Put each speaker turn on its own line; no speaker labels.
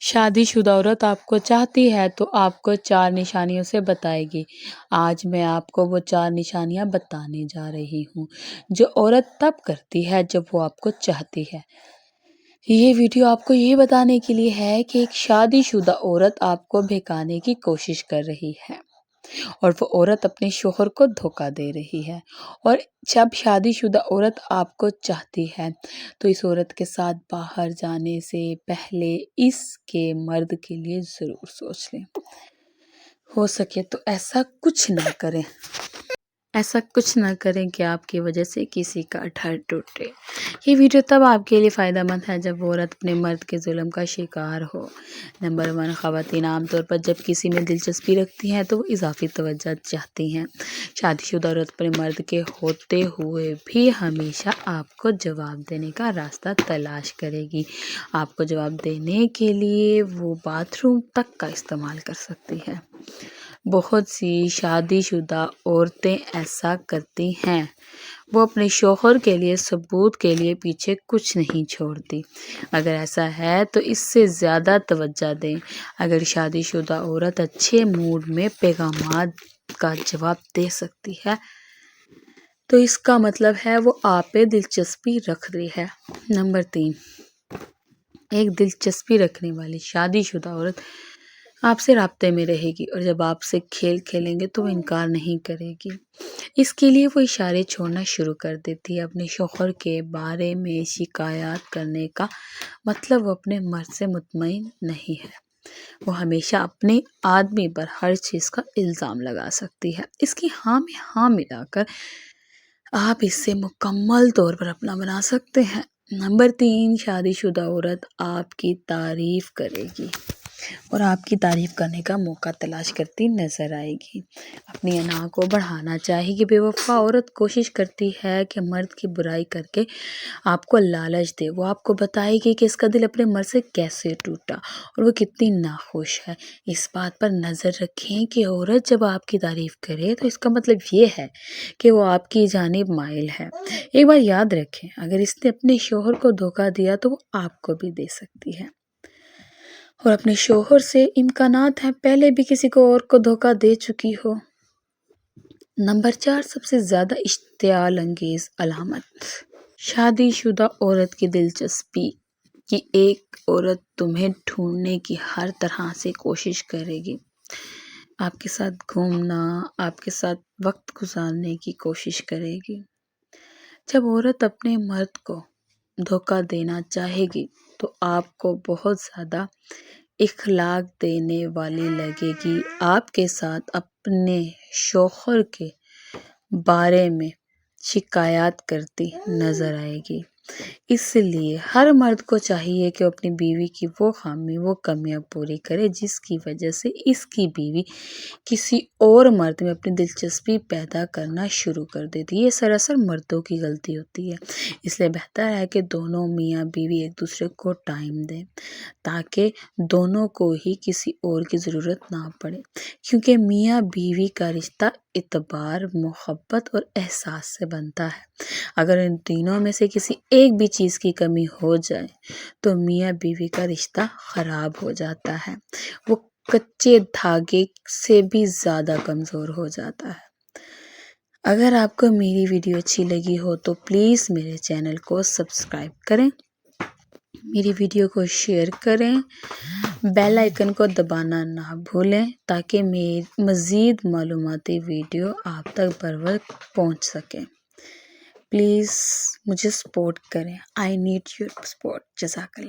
شادی شدہ عورت آپ کو چاہتی ہے تو آپ کو 4 نشانیوں سے بتائے گی۔ آج میں آپ کو وہ 4 نشانیاں بتانے جا رہی ہوں جو عورت تب کرتی ہے جب وہ آپ کو چاہتی ہے۔ یہ ویڈیو آپ کو یہ بتانے کے لیے ہے کہ ایک شادی شدہ عورت آپ کو بہکانے کی کوشش کر رہی ہے اور وہ عورت اپنے شوہر کو دھوکہ دے رہی ہے، اور جب شادی شدہ عورت آپ کو چاہتی ہے تو اس عورت کے ساتھ باہر جانے سے پہلے اس کے مرد کے لیے ضرور سوچ لیں۔ ہو سکے تو ایسا کچھ نہ کریں کہ آپ کی وجہ سے کسی کا گھر ٹوٹے۔ یہ ویڈیو تب آپ کے لیے فائدہ مند ہے جب عورت اپنے مرد کے ظلم کا شکار ہو۔ نمبر 1، خواتین عام طور پر جب کسی میں دلچسپی رکھتی ہیں تو وہ اضافی توجہ چاہتی ہیں۔ شادی شدہ عورت اپنے مرد کے ہوتے ہوئے بھی ہمیشہ آپ کو جواب دینے کا راستہ تلاش کرے گی۔ آپ کو جواب دینے کے لیے وہ باتھ روم تک کا استعمال کر سکتی ہے۔ بہت سی شادی شدہ عورتیں ایسا کرتی ہیں۔ وہ اپنے شوہر کے لیے ثبوت کے لیے پیچھے کچھ نہیں چھوڑتی۔ اگر ایسا ہے تو اس سے زیادہ توجہ دیں۔ اگر شادی شدہ عورت اچھے موڈ میں پیغامات کا جواب دے سکتی ہے تو اس کا مطلب ہے وہ آپ پہ دلچسپی رکھ رہی ہے۔ نمبر 3، ایک دلچسپی رکھنے والی شادی شدہ عورت آپ سے رابطے میں رہے گی، اور جب آپ سے کھیل کھیلیں گے تو وہ انکار نہیں کرے گی۔ اس کے لیے وہ اشارے چھوڑنا شروع کر دیتی ہے۔ اپنے شوہر کے بارے میں شکایات کرنے کا مطلب وہ اپنے مرد سے مطمئن نہیں ہے۔ وہ ہمیشہ اپنے آدمی پر ہر چیز کا الزام لگا سکتی ہے۔ اس کی ہاں میں ہاں ملا کر آپ اسے مکمل طور پر اپنا بنا سکتے ہیں۔ نمبر 3، شادی شدہ عورت آپ کی تعریف کرے گی اور آپ کی تعریف کرنے کا موقع تلاش کرتی نظر آئے گی۔ اپنی انا کو بڑھانا چاہے گی۔ بے وفا عورت کوشش کرتی ہے کہ مرد کی برائی کر کے آپ کو لالچ دے۔ وہ آپ کو بتائے گی کہ اس کا دل اپنے مرد سے کیسے ٹوٹا اور وہ کتنی ناخوش ہے۔ اس بات پر نظر رکھیں کہ عورت جب آپ کی تعریف کرے تو اس کا مطلب یہ ہے کہ وہ آپ کی جانب مائل ہے۔ ایک بات یاد رکھیں، اگر اس نے اپنے شوہر کو دھوکہ دیا تو وہ آپ کو بھی دے سکتی ہے، اور اپنے شوہر سے امکانات ہیں پہلے بھی کسی کو اور کو دھوکہ دے چکی ہو۔ نمبر 4، سب سے زیادہ اشتعال انگیز علامت۔ شادی شدہ عورت کی دلچسپی کی ایک عورت تمہیں ڈھونڈنے کی ہر طرح سے کوشش کرے گی۔ آپ کے ساتھ گھومنا، آپ کے ساتھ وقت گزارنے کی کوشش کرے گی۔ جب عورت اپنے مرد کو دھوکہ دینا چاہے گی تو آپ کو بہت زیادہ اخلاق دینے والی لگے گی۔ آپ کے ساتھ اپنے شوہر کے بارے میں شکایات کرتی نظر آئے گی۔ اس لیے ہر مرد کو چاہیے کہ وہ اپنی بیوی کی وہ خامی، وہ کمیاں پوری کرے جس کی وجہ سے اس کی بیوی کسی اور مرد میں اپنی دلچسپی پیدا کرنا شروع کر دیتی ہے۔ یہ سراسر مردوں کی غلطی ہوتی ہے۔ اس لیے بہتر ہے کہ دونوں میاں بیوی ایک دوسرے کو ٹائم دیں تاکہ دونوں کو ہی کسی اور کی ضرورت نہ پڑے، کیونکہ میاں بیوی کا رشتہ اعتبار، محبت اور احساس سے بنتا ہے۔ اگر ان تینوں میں سے کسی ایک بھی چیز کی کمی ہو جائے تو میاں بیوی کا رشتہ خراب ہو جاتا ہے، وہ کچے دھاگے سے بھی زیادہ کمزور ہو جاتا ہے۔ اگر آپ کو میری ویڈیو اچھی لگی ہو تو پلیز میرے چینل کو سبسکرائب کریں، میری ویڈیو کو شیئر کریں، بیل آئیکن کو دبانا نہ بھولیں تاکہ مزید معلوماتی ویڈیو آپ تک بر وقت پہنچ سکیں۔ پلیز مجھے سپورٹ کریں۔ I need your support۔ جزاک اللہ۔